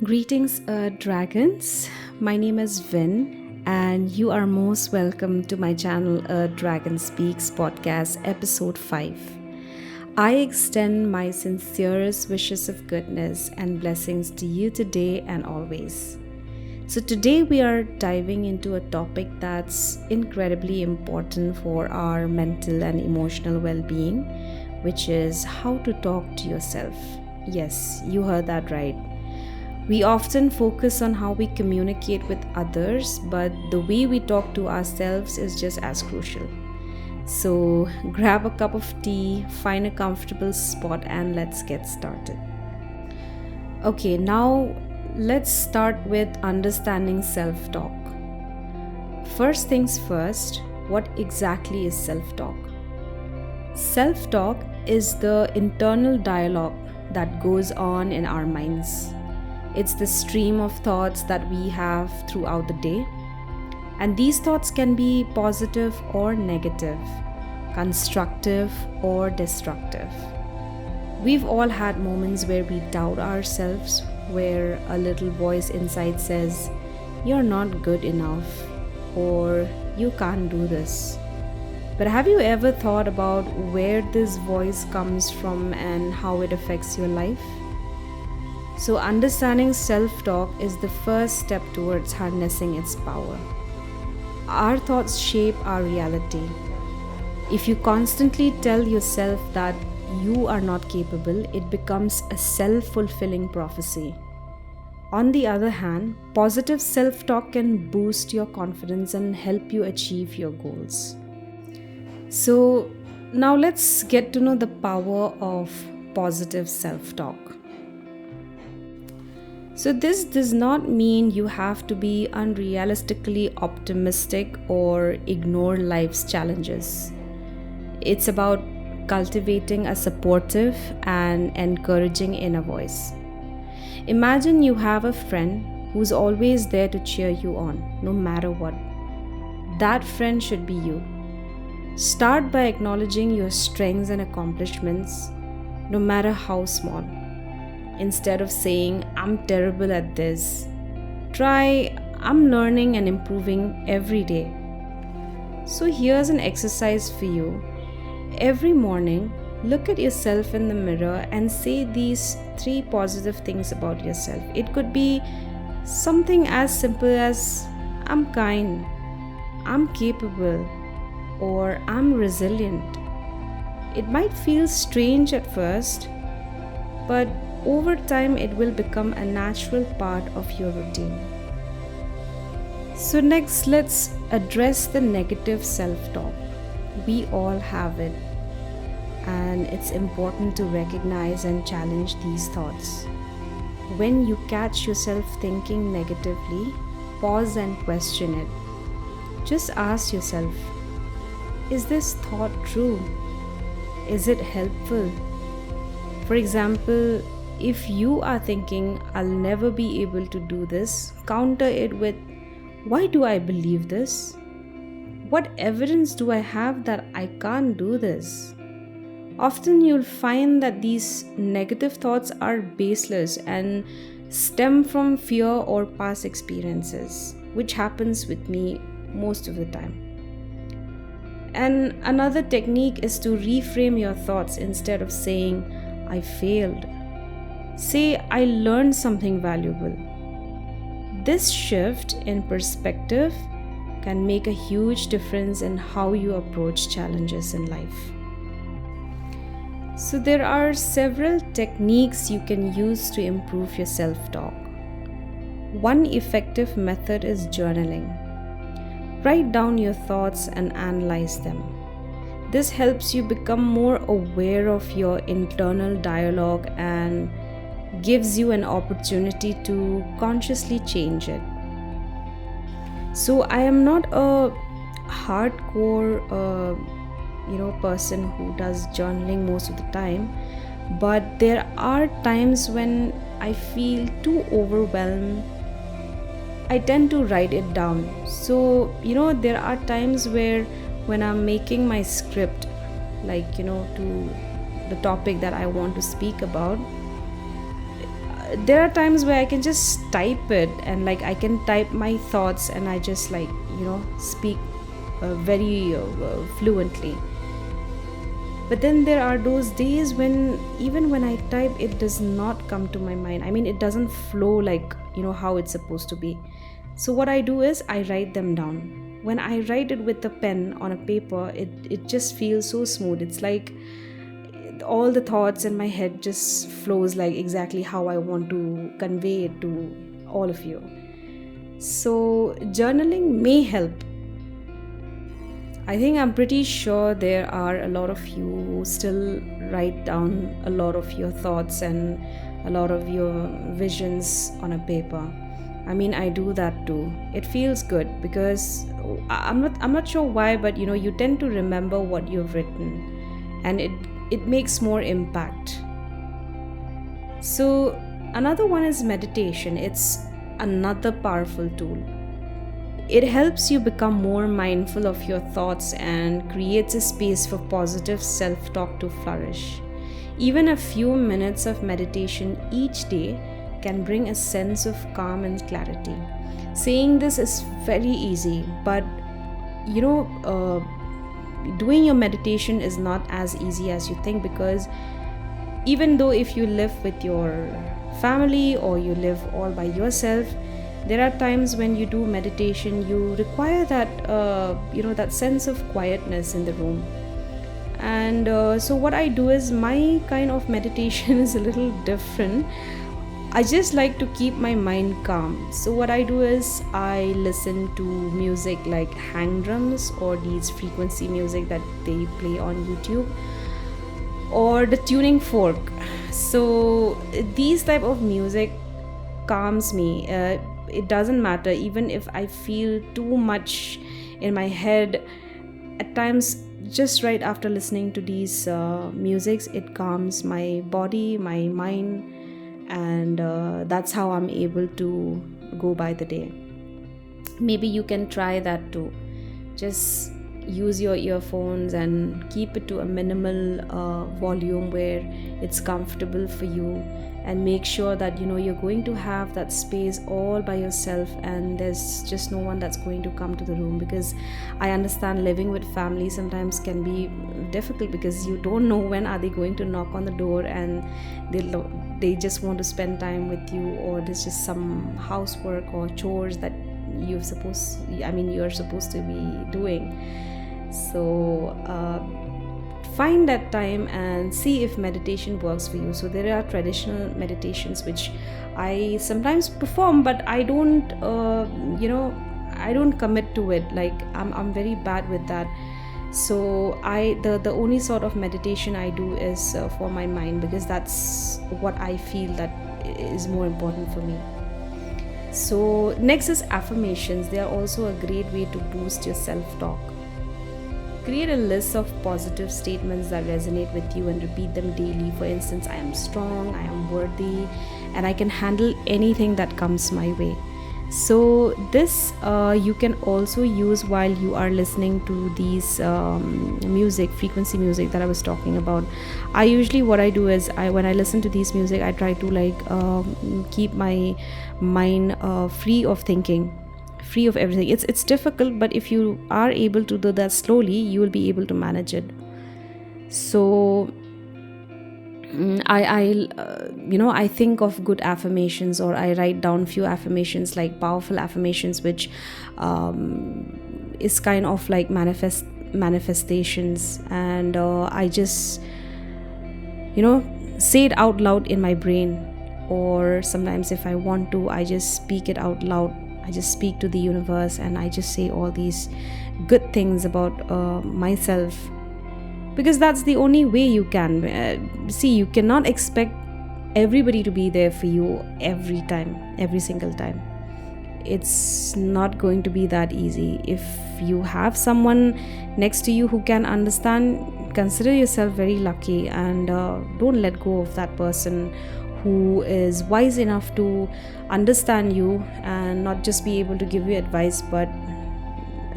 Greetings, dragons. My name is Vin, and you are most welcome to my channel, Dragon Speaks Podcast, Episode 5. I extend my sincerest wishes of goodness and blessings to you today and always. So, today we are diving into a topic that's incredibly important for our mental and emotional well being, which is how to talk to yourself. Yes, you heard that right. We often focus on how we communicate with others, but the way we talk to ourselves is just as crucial. So, grab a cup of tea, find a comfortable spot, and let's get started. Okay, now let's start with understanding self talk. First things first, what exactly is self talk? Self talk is the internal dialogue that goes on in our minds. It's the stream of thoughts that we have throughout the day. And these thoughts can be positive or negative, constructive or destructive. We've all had moments where we doubt ourselves, where a little voice inside says, "You're not good enough," or "You can't do this." But have you ever thought about where this voice comes from and how it affects your life? So, understanding self-talk is the first step towards harnessing its power. Our thoughts shape our reality. If you constantly tell yourself that you are not capable, it becomes a self-fulfilling prophecy. On the other hand, positive self-talk can boost your confidence and help you achieve your goals. So, now let's get to know the power of positive self-talk. So, this does not mean you have to be unrealistically optimistic or ignore life's challenges. It's about cultivating a supportive and encouraging inner voice. Imagine you have a friend who's always there to cheer you on, no matter what. That friend should be you. Start by acknowledging your strengths and accomplishments, no matter how small. Instead of saying, "I'm terrible at this," try, "I'm learning and improving every day." So here's an exercise for you. Every morning, look at yourself in the mirror and say these 3 positive things about yourself. It could be something as simple as, "I'm kind," "I'm capable," or "I'm resilient." It might feel strange at first, but over time it will become a natural part of your routine. So next, let's address the negative self-talk. We all have it, and it's important to recognize and challenge these thoughts. When you catch yourself thinking negatively, pause and question it. Just ask yourself, is this thought true? Is it helpful? For example, if you are thinking, "I'll never be able to do this," counter it with, "Why do I believe this? What evidence do I have that I can't do this?" Often you'll find that these negative thoughts are baseless and stem from fear or past experiences, which happens with me most of the time. And another technique is to reframe your thoughts. Instead of saying, "I failed," say, "I learned something valuable." This shift in perspective can make a huge difference in how you approach challenges in life. So, there are several techniques you can use to improve your self-talk. One effective method is journaling. Write down your thoughts and analyze them. This helps you become more aware of your internal dialogue and gives you an opportunity to consciously change it. So I am not a hardcore person who does journaling most of the time, but there are times when I feel too overwhelmed. I tend to write it down. So there are times where when I'm making my script, to the topic that I want to speak about, there are times where I can just type it, and like I can type my thoughts and I just like, speak very fluently. But then there are those days when even when I type, it does not come to my mind. I mean, it doesn't flow like, how it's supposed to be. So what I do is I write them down. When I write it with a pen on a paper, it just feels so smooth. It's like all the thoughts in my head just flows like exactly how I want to convey it to all of you. So journaling may help. I think I'm pretty sure there are a lot of you who still write down a lot of your thoughts and a lot of your visions on a paper. I mean, I do that too. It feels good because I'm not sure why, but you tend to remember what you've written, and it makes more impact. So another one is meditation. It's another powerful tool. It helps you become more mindful of your thoughts and creates a space for positive self-talk to flourish. Even a few minutes of meditation each day can bring a sense of calm and clarity. Saying this is very easy, but doing your meditation is not as easy as you think, because even though if you live with your family or you live all by yourself, there are times when you do meditation, you require that that sense of quietness in the room. And so what I do is, my kind of meditation is a little different. I just like to keep my mind calm. So what I do is I listen to music like hang drums or these frequency music that they play on YouTube, or the tuning fork. So these type of music calms me. It doesn't matter even if I feel too much in my head. At times, just right after listening to these musics, it calms my body, my mind, and that's how I'm able to go by the day. Maybe you can try that too. Just use your earphones and keep it to a minimal volume where it's comfortable for you, and make sure that you're going to have that space all by yourself, and there's just no one that's going to come to the room. Because I understand living with family sometimes can be difficult, because you don't know when are they going to knock on the door and they just want to spend time with you, or there's just some housework or chores that you're supposed to be doing. So find that time and see if meditation works for you. So there are traditional meditations which I sometimes perform, but I don't I don't commit to it. Like I'm very bad with that. So the only sort of meditation I do is for my mind, because that's what I feel that is more important for me. So next is affirmations. They are also a great way to boost your self-talk. Create a list of positive statements that resonate with you and repeat them daily. For instance, I am strong, I am worthy, and I can handle anything that comes my way. So this you can also use while you are listening to these frequency music that I was talking about. I usually, what I do is, when I listen to these music, I try to keep my mind free of thinking, free of everything. It's difficult, but if you are able to do that slowly, you will be able to manage it. So I think of good affirmations, or I write down few affirmations, like powerful affirmations, which is kind of like manifestations, and I just say it out loud in my brain. Or sometimes if I want to, I just speak it out loud. I just speak to the universe, and I just say all these good things about myself, because that's the only way you can. You cannot expect everybody to be there for you every time, every single time. It's not going to be that easy. If you have someone next to you who can understand, consider yourself very lucky, and don't let go of that person who is wise enough to understand you and not just be able to give you advice, but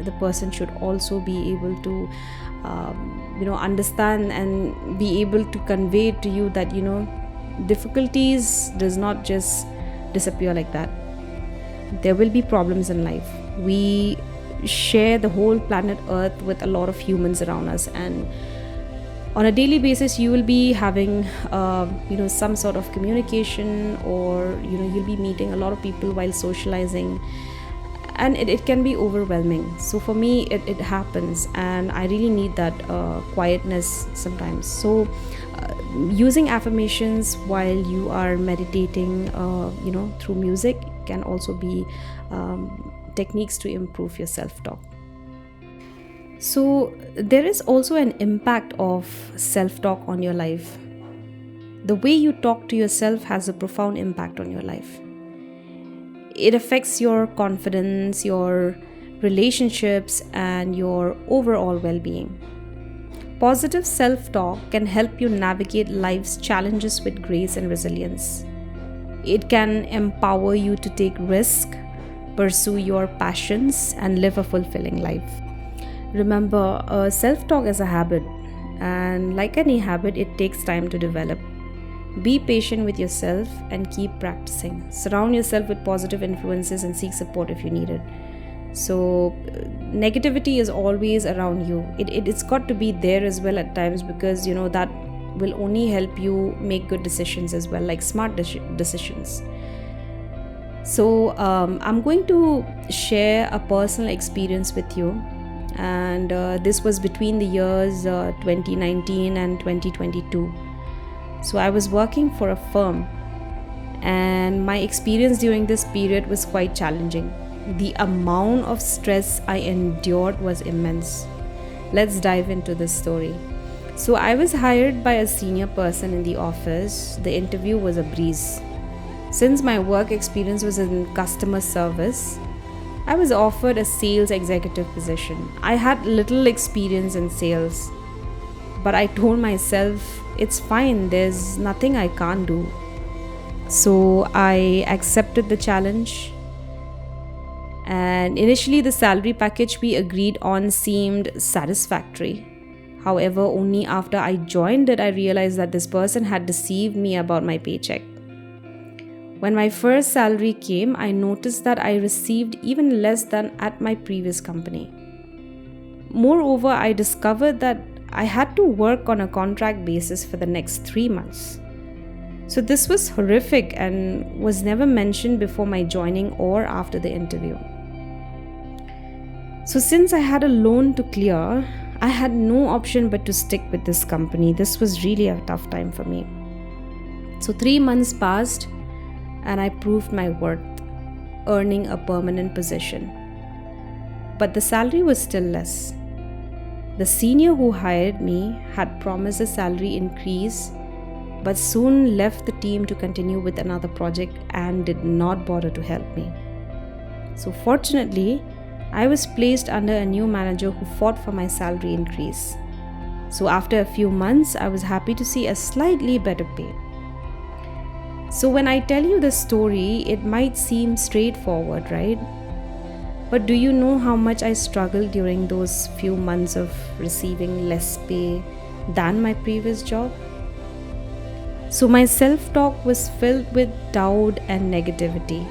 the person should also be able to understand and be able to convey to you that difficulties does not just disappear like that. There will be problems in life. We share the whole planet Earth with a lot of humans around us, and on a daily basis you will be having some sort of communication, or you'll be meeting a lot of people while socializing, and it can be overwhelming. So for me it happens, and I really need that quietness sometimes. So using affirmations while you are meditating through music can also be techniques to improve your self-talk. So there is also an impact of self-talk on your life. The way you talk to yourself has a profound impact on your life. It affects your confidence, your relationships, and your overall well-being. Positive self-talk can help you navigate life's challenges with grace and resilience. It can empower you to take risks, pursue your passions, and live a fulfilling life. Remember, self-talk is a habit, and like any habit, it takes time to develop. Be patient with yourself and keep practicing. Surround yourself with positive influences and seek support if you need it. So negativity is always around you. It's got to be there as well at times, because that will only help you make good decisions as well, like smart decisions. So I'm going to share a personal experience with you, and this was between the years 2019 and 2022. So I was working for a firm, and my experience during this period was quite challenging. The amount of stress I endured was immense. Let's dive into this story. So I was hired by a senior person in the office. The interview was a breeze. Since my work experience was in customer service, I was offered a sales executive position. I had little experience in sales, but I told myself, it's fine, there's nothing I can't do. So I accepted the challenge. And initially, the salary package we agreed on seemed satisfactory. However, only after I joined did I realize that this person had deceived me about my paycheck. When my first salary came, I noticed that I received even less than at my previous company. Moreover, I discovered that I had to work on a contract basis for the next 3 months. So this was horrific and was never mentioned before my joining or after the interview. So since I had a loan to clear, I had no option but to stick with this company. This was really a tough time for me. So 3 months passed, and I proved my worth, earning a permanent position. But the salary was still less. The senior who hired me had promised a salary increase, but soon left the team to continue with another project and did not bother to help me. So fortunately, I was placed under a new manager who fought for my salary increase. So after a few months, I was happy to see a slightly better pay. So when I tell you this story, it might seem straightforward, right? But do you know how much I struggled during those few months of receiving less pay than my previous job? So my self-talk was filled with doubt and negativity.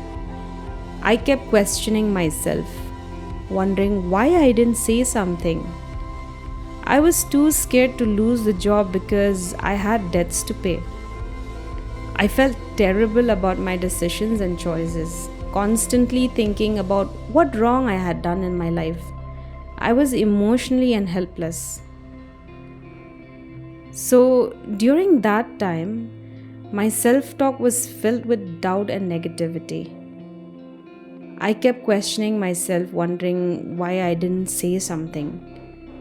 I kept questioning myself, wondering why I didn't say something. I was too scared to lose the job because I had debts to pay. I felt terrible about my decisions and choices, constantly thinking about what wrong I had done in my life. I was emotionally and helpless. So during that time, my self-talk was filled with doubt and negativity. I kept questioning myself, wondering why I didn't say something.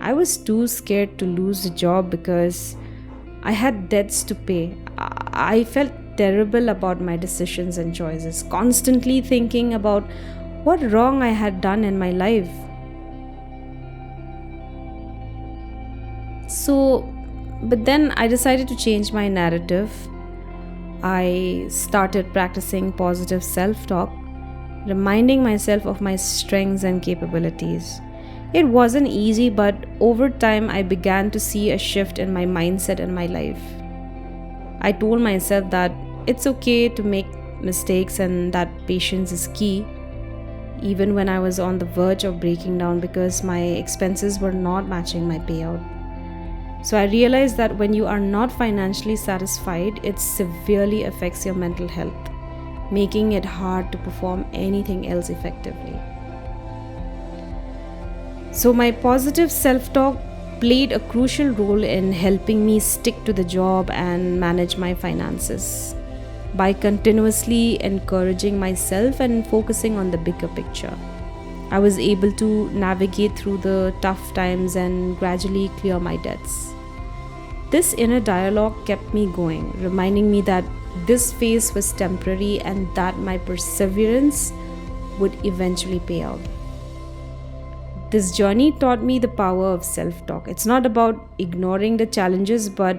I was too scared to lose the job because I had debts to pay. I felt terrible about my decisions and choices, constantly thinking about what wrong I had done in my life. But then I decided to change my narrative. I started practicing positive self-talk, reminding myself of my strengths and capabilities. It wasn't easy, but over time I began to see a shift in my mindset and my life. I told myself that it's okay to make mistakes and that patience is key, even when I was on the verge of breaking down because my expenses were not matching my payout. So I realized that when you are not financially satisfied, it severely affects your mental health, making it hard to perform anything else effectively. So my positive self-talk played a crucial role in helping me stick to the job and manage my finances. By continuously encouraging myself and focusing on the bigger picture, I was able to navigate through the tough times and gradually clear my debts. This inner dialogue kept me going, reminding me that this phase was temporary and that my perseverance would eventually pay out. This journey taught me the power of self-talk. It's not about ignoring the challenges, but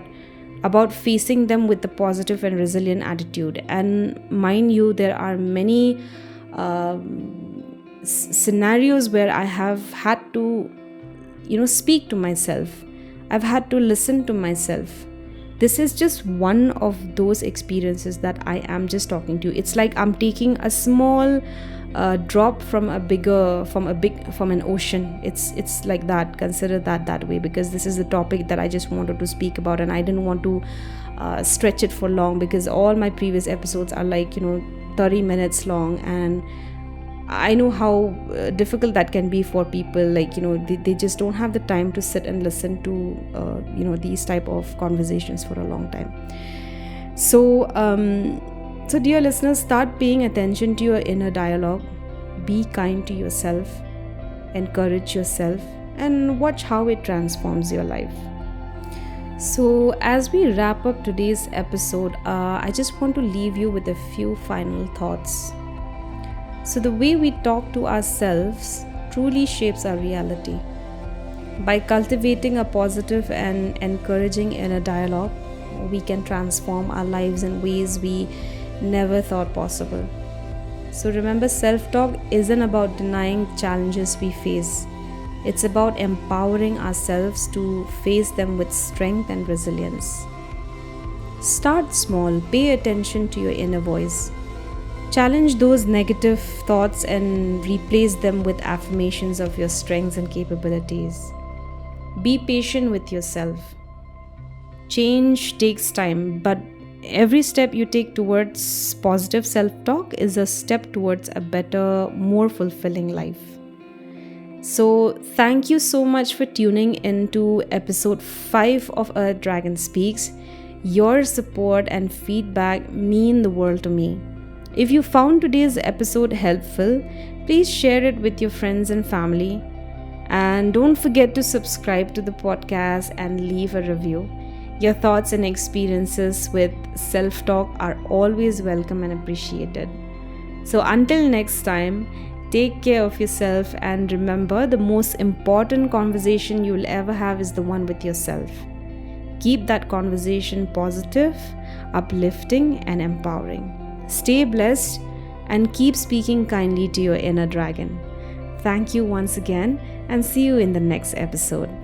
about facing them with a positive and resilient attitude. And mind you, there are many scenarios where I have had to, speak to myself. I've had to listen to myself. This is just one of those experiences that I am just talking to you. It's like I'm taking a small drop from an ocean. It's like that. Consider that way, because this is the topic that I just wanted to speak about, and I didn't want to stretch it for long, because all my previous episodes are like 30 minutes long, and I know how difficult that can be for people. Like they just don't have the time to sit and listen to these type of conversations for a long time. So dear listeners, start paying attention to your inner dialogue. Be kind to yourself, encourage yourself, and watch how it transforms your life. So as we wrap up today's episode, I just want to leave you with a few final thoughts. So the way we talk to ourselves truly shapes our reality. By cultivating a positive and encouraging inner dialogue, we can transform our lives in ways we never thought possible. So remember, self-talk isn't about denying challenges we face. It's about empowering ourselves to face them with strength and resilience. Start small, pay attention to your inner voice. Challenge those negative thoughts and replace them with affirmations of your strengths and capabilities. Be patient with yourself. Change takes time, but every step you take towards positive self-talk is a step towards a better, more fulfilling life. So thank you so much for tuning into episode 5 of Earth Dragon Speaks. Your support and feedback mean the world to me. If you found today's episode helpful, please share it with your friends and family. And don't forget to subscribe to the podcast and leave a review. Your thoughts and experiences with self-talk are always welcome and appreciated. So until next time, take care of yourself, and remember, the most important conversation you'll ever have is the one with yourself. Keep that conversation positive, uplifting, and empowering. Stay blessed and keep speaking kindly to your inner dragon. Thank you once again, and see you in the next episode.